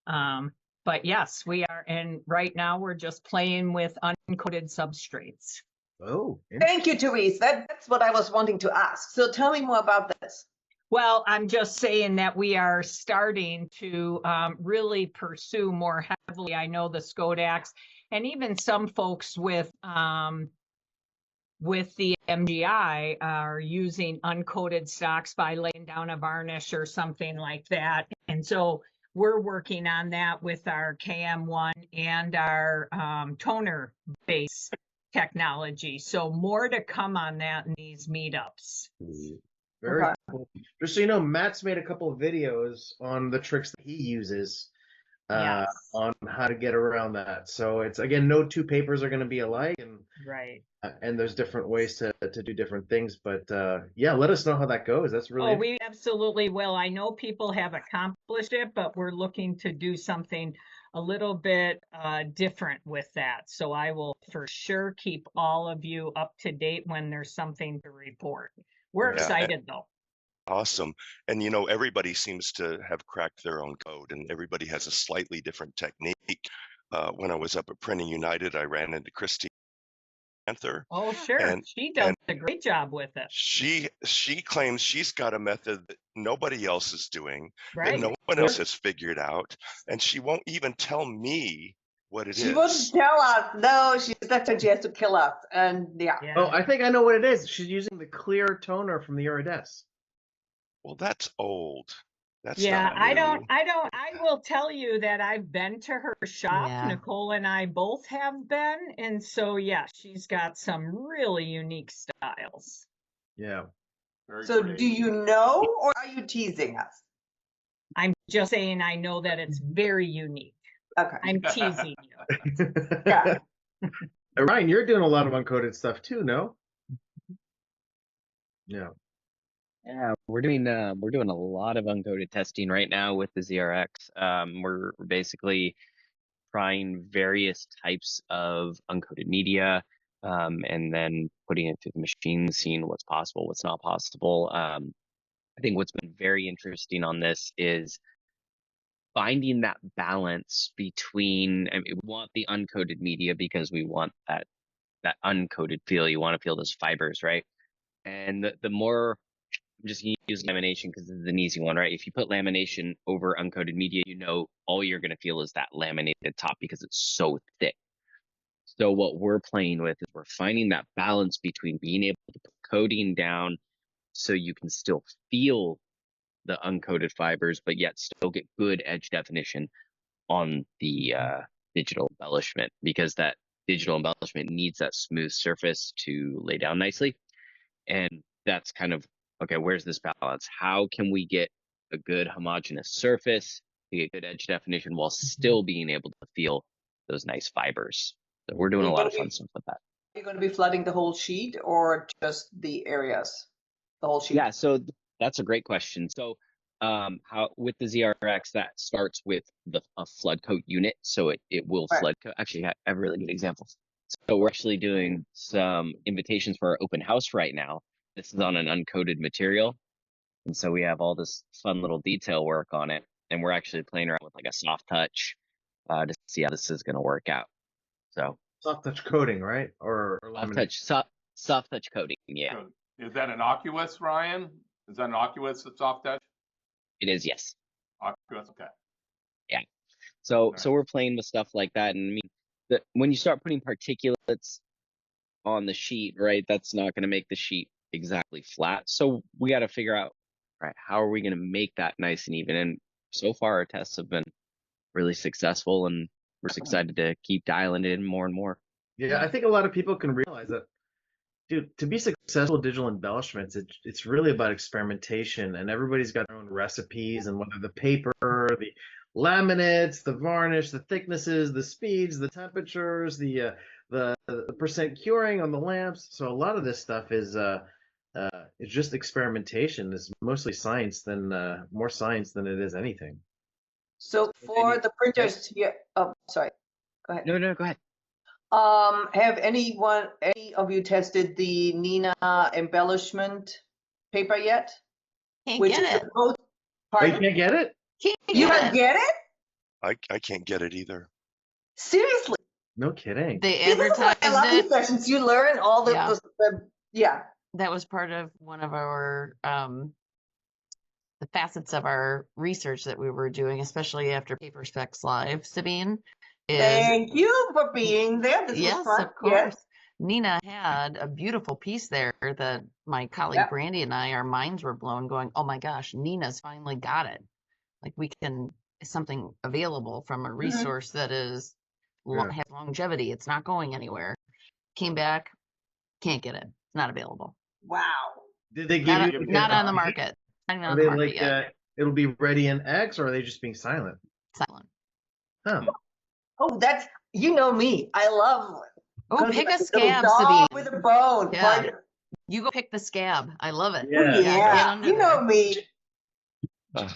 But yes, we are, and right now we're just playing with uncoated substrates. Oh, thank you, Therese. That's what I was wanting to ask. So tell me more about this. Well, I'm just saying that we are starting to really pursue more heavily. I know the Skodaks and even some folks with the MGI are using uncoated stocks by laying down a varnish or something like that. And so we're working on that with our KM1 and our toner base technology. So more to come on that in these meetups. Very Okay. cool. Just so you know, Matt's made a couple of videos on the tricks that he uses Yes. on how to get around that. So it's, again, no two papers are going to be alike, Right. and there's different ways to do different things. But yeah, let us know how that goes. That's really Oh, we absolutely will. I know people have accomplished it, but we're looking to do something a little bit different with that. So I will for sure keep all of you up to date when there's something to report. We're Yeah. excited though. Awesome. And everybody seems to have cracked their own code, and everybody has a slightly different technique. When I was up at Printing United, I ran into Christy Panther, Oh, sure. and She does a great job with it. she claims she's got a method that nobody else is doing, that Right. no one else has figured out, and she won't even tell me what it She is. wouldn't tell us. No, that's when she has to kill us. And yeah. Oh, I think I know what it is. She's using the clear toner from the Iridesce. Well, that's old. That's Yeah, not new. I will tell you that I've been to her shop. Yeah. Nicole and I both have been. And so, yeah, she's got some really unique styles. Yeah. Very So creative. do you know, or are you teasing us? I'm just saying I know that it's very unique. Okay. I'm teasing you. Yeah. Ryan, you're doing a lot of uncoded stuff too, no? Yeah. Yeah, we're doing a lot of uncoded testing right now with the ZRX. We're basically trying various types of uncoded media, and then putting it through the machine, seeing what's possible, what's not possible. I think what's been very interesting on this is finding that balance between, I mean, we want the uncoded media because we want that uncoded feel. You want to feel those fibers, right? And the more, I'm just going to use lamination because it's an easy one, right? If you put lamination over uncoated media, all you're going to feel is that laminated top because it's so thick. So what we're playing with is we're finding that balance between being able to put coating down so you can still feel the uncoated fibers, but yet still get good edge definition on the digital embellishment, because that digital embellishment needs that smooth surface to lay down nicely. And that's kind of, okay, where's this balance? How can we get a good homogeneous surface to get good edge definition while still being able to feel those nice fibers? So we're doing a lot of fun stuff with that. Are you going to be flooding the whole sheet or just the areas? The whole sheet? Yeah, so that's a great question. So how with the ZRX, that starts with a flood coat unit, so it will flood coat. Actually, I have a really good example. So we're actually doing some invitations for our open house right now. This is on an uncoated material, and so we have all this fun little detail work on it, and we're actually playing around with like a soft touch to see how this is going to work out. So soft touch coating, right? Or soft touch coating, yeah. Is that innocuous, Ryan? Is that innocuous, the soft touch? It is, yes. Innocuous, okay. Yeah. So we're playing with stuff like that, and I mean, when you start putting particulates on the sheet, right, that's not going to make the sheet exactly flat. So we got to figure out, right, how are we going to make that nice and even? And so far, our tests have been really successful, and we're just excited to keep dialing it in more and more. Yeah, I think a lot of people can realize that, dude, to be successful with digital embellishments, it's really about experimentation, and everybody's got their own recipes, and whether the paper, the laminates, the varnish, the thicknesses, the speeds, the temperatures, the percent curing on the lamps. So a lot of this stuff is just experimentation. It's mostly science than more science than it is anything. So for the printers here, oh, sorry, go ahead. No, go ahead. Have any of you tested the Nina embellishment paper yet? Can't get it. Oh, you can't get it? You can't get it? I can't get it either. Seriously? No kidding. They See, this is why I love advertised these it. sessions. You learn all the yeah. That was part of one of our the facets of our research that we were doing, especially after Paper Specs Live, Sabine. Thank you for being there. This was fun. Of course. Nina had a beautiful piece there that my colleague Brandy and I, our minds were blown, going, oh my gosh, Nina's finally got it. Like something available from a resource that is has longevity. It's not going anywhere. came back, can't get it. It's not available. Wow. Did they give Not, you like, not a on the date? market. Not even Are on the they market like yet. it'll be ready in X, or are they just being silent? Silent. Huh. Oh, that's, you know me. I love. Oh, pick a little scab, dog Sabine. with a bone. Yeah. Pardon? You go pick the scab. I love it. Yeah. Get under You there. know me.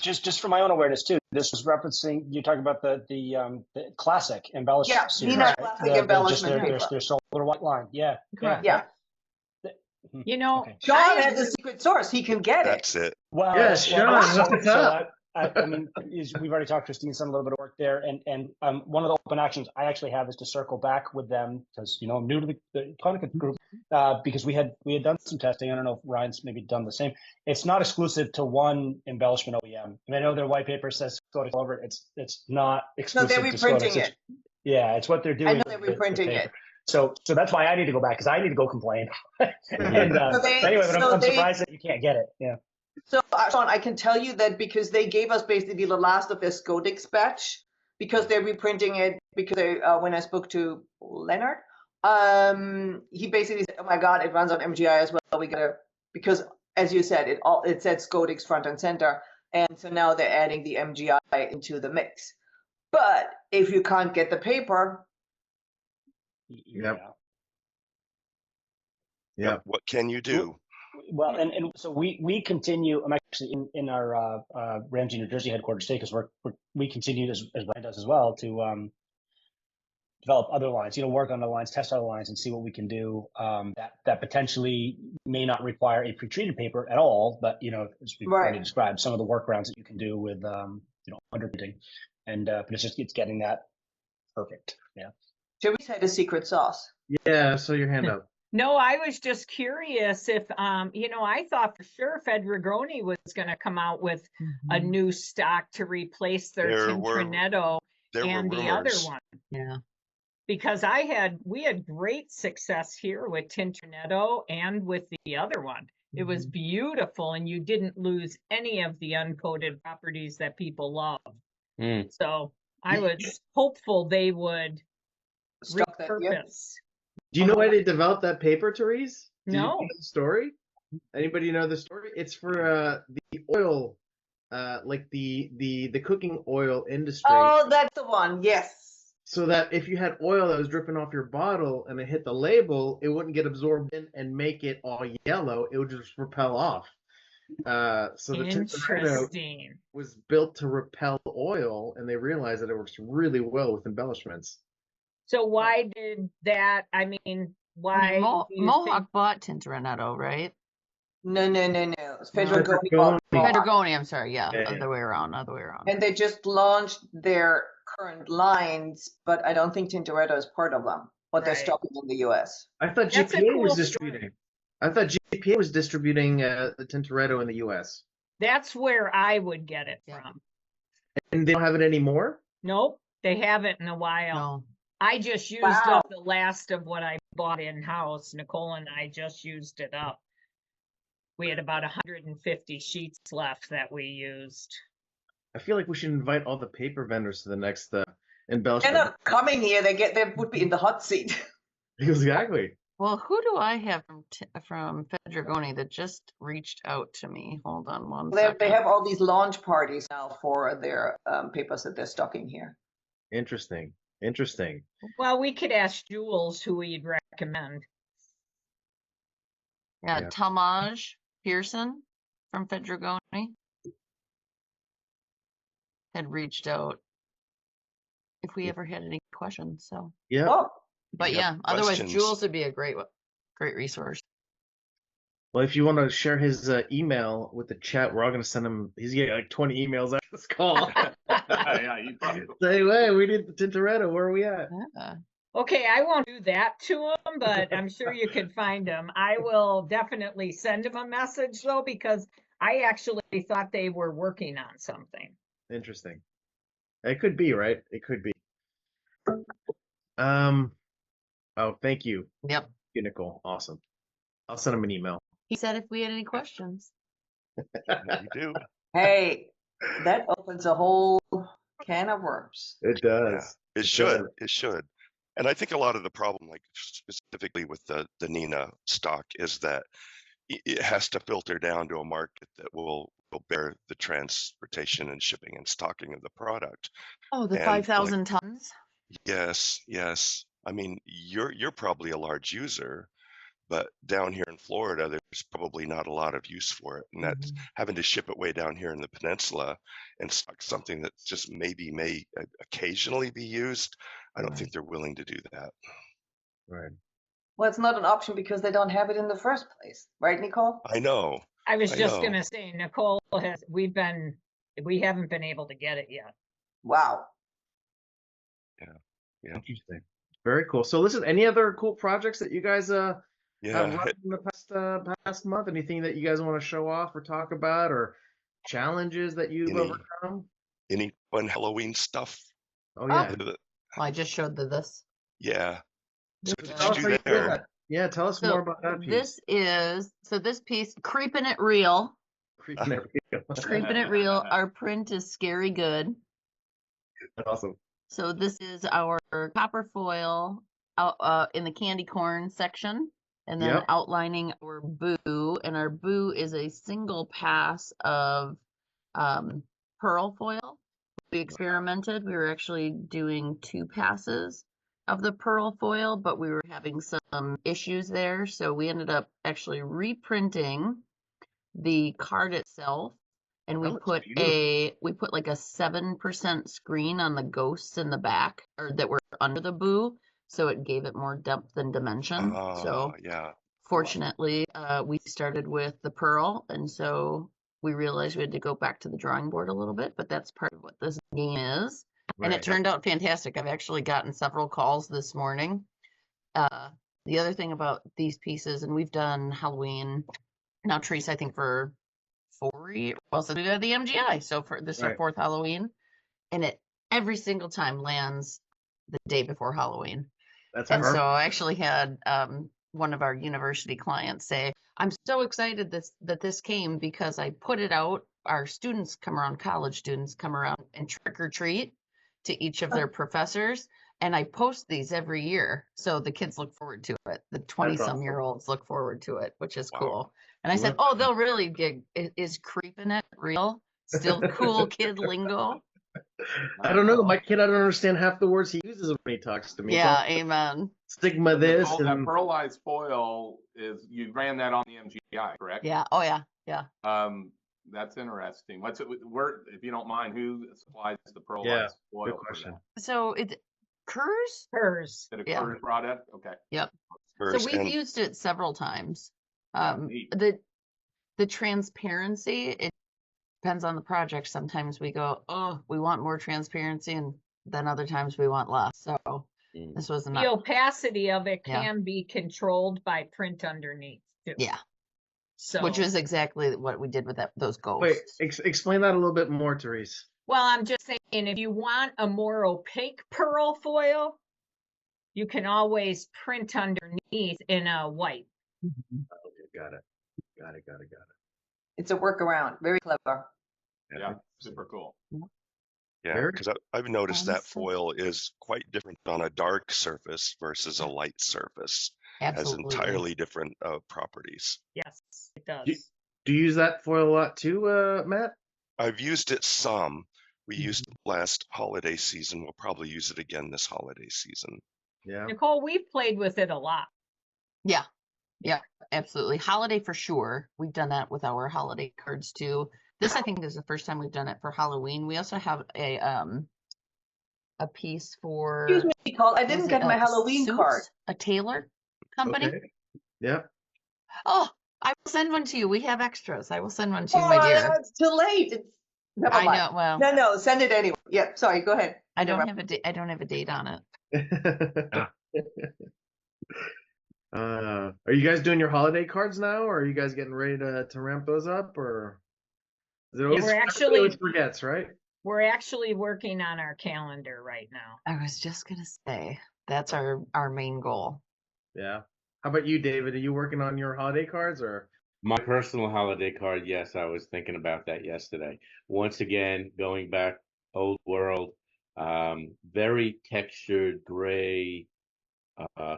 Just for my own awareness too, this was referencing, you talking about the classic embellished Yeah, series, Nina right? classic embellishment Their paper. solar white line. Yeah. Correct. Yeah. You know, Okay. Sean has a secret source. He can get it. That's it. Well, Yeah, Sean, what's up? I mean, we've already talked. Christine's done a little bit of work there, and one of the open actions I actually have is to circle back with them because I'm new to the Konica group because we had done some testing. I don't know if Ryan's maybe done the same. It's not exclusive to one embellishment OEM. I know their white paper says Skoda all over it. It's not exclusive. No, they're reprinting to Skoda. it. Yeah, it's what they're doing. I know they're reprinting it. So that's why I need to go back because I need to go complain. And anyway, but I'm surprised that you can't get it. Yeah. So, Sean, I can tell you that because they gave us basically the last of their Skodix batch, because they're reprinting it, because they, when I spoke to Leonard, he basically said, oh my God, it runs on MGI as well. We gotta, because as you said, it said Skodix front and center. And so now they're adding the MGI into the mix. But if you can't get the paper. Yep. What can you do? Well, and so we continue. I'm actually in our Ramsey, New Jersey headquarters today because we continue as Ryan does as well to develop other lines. Work on the lines, test other lines, and see what we can do that potentially may not require a pre-treated paper at all. But as we've already described, some of the workarounds that you can do with underprinting, and but it's getting that perfect. Yeah. Jimmy's had a secret sauce. Yeah, I saw your hand up. No, I was just curious if, I thought for sure Fedrigoni was going to come out with a new stock to replace their Tintronetto and the other one. Yeah. Because we had great success here with Tintronetto and with the other one. It was beautiful, and you didn't lose any of the uncoated properties that people love. So I was hopeful they would repurpose. Do you know why they developed that paper, Therese? Do you know the story? Anybody know the story? It's for the oil, like the cooking oil industry. Oh, that's the one. Yes. So that if you had oil that was dripping off your bottle and it hit the label, it wouldn't get absorbed in and make it all yellow. It would just repel off. So the Tintronetto was built to repel oil, and they realized that it works really well with embellishments. So why did that? I mean, why? Mohawk bought Tintronetto, right? No. Fedrigoni. I'm sorry. Yeah, other way around. And they just launched their current lines, but I don't think Tintoretto is part of them. But they're stocking in the U.S. I thought GPA was distributing. I thought GPA was distributing the Tintoretto in the U.S. That's where I would get it from. And they don't have it anymore? Nope, they haven't in a while. No. I just used up the last of what I bought in-house. Nicole and I just used it up. We had about 150 sheets left that we used. I feel like we should invite all the paper vendors to the next embellishment. They're not coming here. They would be in the hot seat. Exactly. Well, who do I have from Fedrigoni that just reached out to me? Hold on one second. They have all these launch parties now for their papers that they're stocking here. Interesting. Well, we could ask Jules who we'd recommend. Yeah, Talmage Pearson from Fedrigoni had reached out if we ever had any questions. So but otherwise Jules would be a great resource. Well, if you want to share his email with the chat, we're all going to send him. He's getting like 20 emails after this call. Say, hey, we need the Tintoretto. Where are we at? Okay, I won't do that to him, but I'm sure you could find him. I will definitely send him a message, though, because I actually thought they were working on something. Interesting. It could be, right? It could be. Oh, thank you. Yep. Thank you, Nicole. Awesome. I'll send him an email. He said if we had any questions. You do. Hey, that opens a whole can of worms. It does. Yeah, it should. And I think a lot of the problem, like specifically with the Nina stock, is that it has to filter down to a market that will bear the transportation and shipping and stocking of the product. Oh, the And 5,000 tons. yes, yes. I mean, you're probably a large user, but down here in Florida, there's probably not a lot of use for it. And that's having to ship it way down here in the peninsula and stock something that just maybe may occasionally be used. I don't think they're willing to do that. Right. Well, it's not an option because they don't have it in the first place, right, Nicole? I know. I was I just know. gonna say, Nicole we haven't been able to get it yet. Wow. Yeah. Interesting. Very cool. So listen, any other cool projects that you guys have Yeah. run in the past month? Anything that you guys want to show off or talk about, or challenges that you've overcome? Any fun Halloween stuff? Oh yeah. Well, I just showed this. Yeah. So what Tell us did how you you do did there? that. Yeah, tell us more about that piece. This piece, Creeping It Real. Creeping It Real. Creeping It Real. Our print is scary good. Awesome. So this is our copper foil out in the candy corn section, and then outlining our boo. And our boo is a single pass of pearl foil. We experimented. We were actually doing 2 passes of the pearl foil, but we were having some issues there. So we ended up actually reprinting the card itself. And we put like a 7% screen on the ghosts in the back, or that were under the boo, so it gave it more depth and dimension. So yeah. fortunately, we started with the pearl, and so we realized we had to go back to the drawing board a little bit, but that's part of what this game is. And it turned out fantastic. I've actually gotten several calls this morning. The other thing about these pieces, and we've done Halloween now, Therese, I think for 4 years. Well, so we got the MGI. So for this is our 4th Halloween, and it every single time lands the day before Halloween. That's and perfect. so I actually had one of our university clients say, "I'm so excited that this came because I put it out. Our students come around, college students come around and trick or treat to each of their professors." And I post these every year, so the kids look forward to it. The 20-some-year-olds look forward to it, which is cool. And I said, "Oh, they'll really get is Creeping It Real still cool kid lingo?" I don't know. My kid, I don't understand half the words he uses when he talks to me. Yeah, amen. Stigma this Nicole, and that pearlized foil you ran that on the MGI, correct? Yeah. Oh yeah. Yeah. That's interesting. What's it? Where, if you don't mind, who supplies the pearlized foil? Good question. So it's Kerrs. Is it a Kerrs product? Okay. Yep. Kerrs, so we've used it several times. The transparency, it depends on the project. Sometimes we go, oh, we want more transparency, and then other times we want less. So this was the opacity of it can be controlled by print underneath too. Yeah. So which is exactly what we did with those ghosts. Wait, explain that a little bit more, Therese. Well, I'm just saying, if you want a more opaque pearl foil, you can always print underneath in a white. Okay, got it. It's a workaround. Very clever. Yeah, super cool. Yeah, because I've noticed that foil is quite different on a dark surface versus a light surface. Absolutely. Has entirely different properties. Yes, it does. Do you use that foil a lot too, Matt? I've used it some. We used it last holiday season. We'll probably use it again this holiday season. Yeah. Nicole, we've played with it a lot. Yeah. Yeah, absolutely. Holiday for sure. We've done that with our holiday cards too. This, I think, is the first time we've done it for Halloween. We also have a piece for. Excuse me, Nicole. I didn't get my Halloween card. A tailor company. Okay. Yeah. Oh, I will send one to you. We have extras. I will send one to you, my dear. It's too late. Never mind. I know. Well, no, send it anyway. Yeah, sorry. Go ahead. I don't have a date on it. Are you guys doing your holiday cards now, or are you guys getting ready to ramp those up, or is it always forgets, right? We're actually working on our calendar right now. I was just gonna say that's our main goal. Yeah. How about you, David? Are you working on your holiday cards, or? My personal holiday card, yes, I was thinking about that yesterday. Once again, going back old world, very textured gray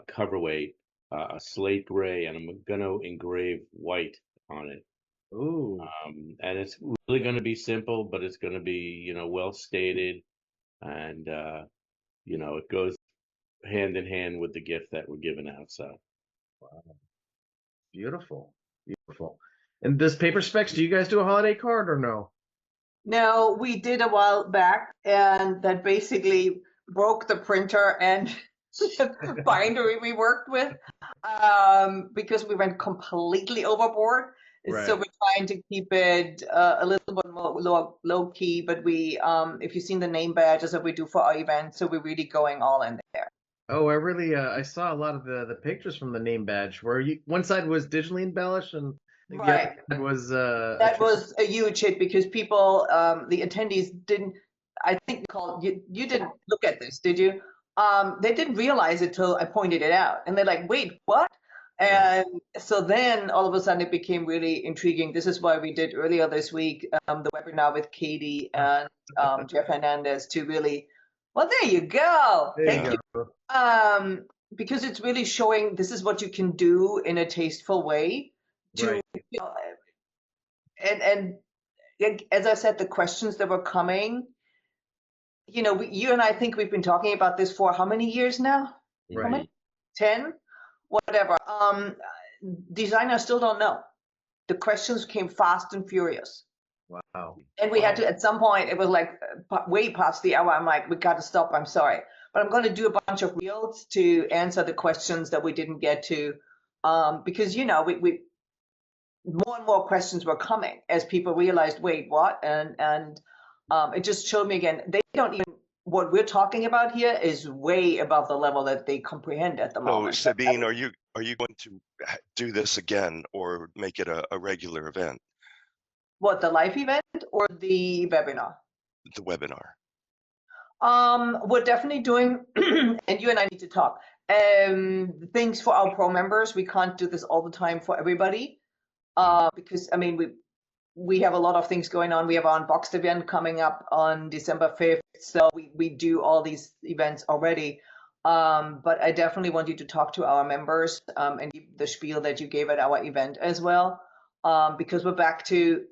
cover weight, a slate gray, and I'm going to engrave white on it. Ooh. And it's really going to be simple, but it's going to be, well stated, and it goes hand in hand with the gift that we're giving out. So Wow. Beautiful. Beautiful. And does Paper Specs, do you guys do a holiday card or no? No, we did a while back, and that basically broke the printer and bindery we worked with, because we went completely overboard. Right. So we're trying to keep it a little bit more low key, but we, if you've seen the name badges that we do for our events, so we're really going all in there. Oh, I really I saw a lot of the pictures from the name badge where one side was digitally embellished and the Right. other side was That was a huge hit because people, the attendees didn't, I think you didn't look at this, did you? They didn't realize it till I pointed it out, and they're like, wait, what? And so then all of a sudden it became really intriguing. This is why we did earlier this week the webinar with Katie and Jeff Hernandez to really, well, there you go. Thank you. Because it's really showing this is what you can do in a tasteful way to, and as I said, the questions that were coming, you and I think we've been talking about this for how many years now? Right. How many? 10? Whatever. Designers still don't know. The questions came fast and furious. Wow. And we had to, at some point, it was like way past the hour. I'm like, we got to stop. I'm sorry. But I'm going to do a bunch of reels to answer the questions that we didn't get to. Because, we more and more questions were coming as people realized, wait, what? And it just showed me again, they don't even, what we're talking about here is way above the level that they comprehend at the moment. So Sabine, are you going to do this again or make it a regular event? What, the live event or the webinar? The webinar. We're definitely doing, and you and I need to talk, things for our pro members. We can't do this all the time for everybody, because, I mean, we have a lot of things going on. We have our Unboxed event coming up on December 5th. So we do all these events already. But I definitely want you to talk to our members and give the spiel that you gave at our event as well. Because we're back to,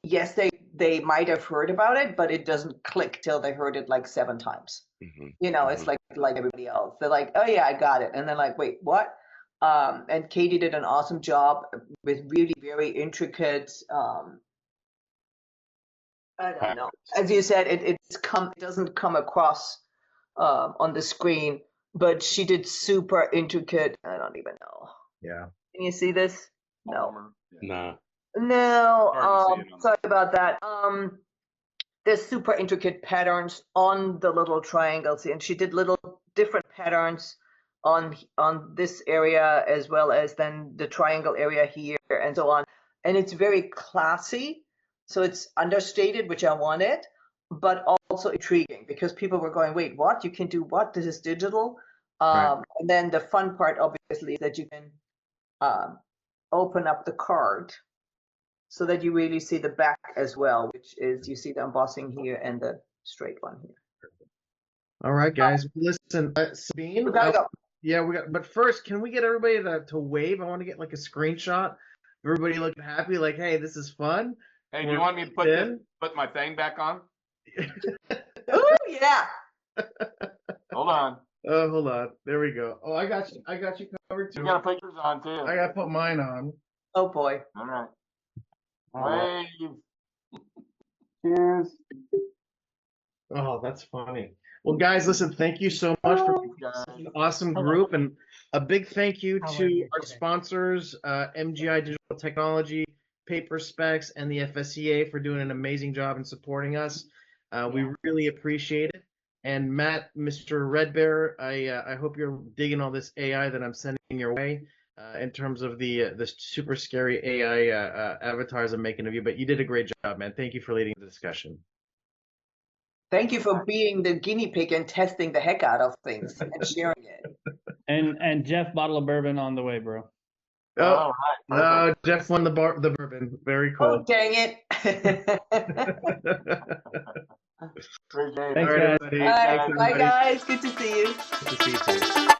yes, they might have heard about it, but it doesn't click till they heard it like 7 times. Mm-hmm. It's like everybody else. They're like, oh yeah, I got it. And they're like, wait, what? And Katie did an awesome job with really very intricate, I don't know. As you said, it doesn't come across on the screen, but she did super intricate. I don't even know. Yeah. Can you see this? No. No. No. Sorry about that. There's super intricate patterns on the little triangles, and she did little different patterns on this area as well as then the triangle area here and so on. And it's very classy. So it's understated, which I wanted, but also intriguing because people were going, wait, what? You can do what? This is digital. And then the fun part, obviously, is that you can open up the card so that you really see the back as well, which is you see the embossing here and the straight one here. All right, guys. Listen, Sabine. We gotta go. Yeah, but first, can we get everybody to wave? I want to get like a screenshot. Everybody looking happy, like, hey, this is fun. Hey, do you want me to put my thing back on? Oh yeah. Hold on. Oh, hold on. There we go. Oh, I got you covered too. You got pictures on too. I got to put mine on. Oh boy. All right. Wave. Cheers. Oh, that's funny. Well, guys, listen, thank you so much for an awesome group. And a big thank you to our sponsors, MGI Digital Technology, Paper Specs, and the FSCA for doing an amazing job in supporting us. We really appreciate it. And Matt, Mr. Red Bear, I hope you're digging all this AI that I'm sending your way in terms of the super scary AI avatars I'm making of you. But you did a great job, man. Thank you for leading the discussion. Thank you for being the guinea pig and testing the heck out of things and sharing it. And Jeff, bottle of bourbon on the way, bro. Oh, right. Jeff won the bourbon. Very cool. Oh, dang it. Thanks, guys. All right, bye, guys. Good to see you. Good to see you too.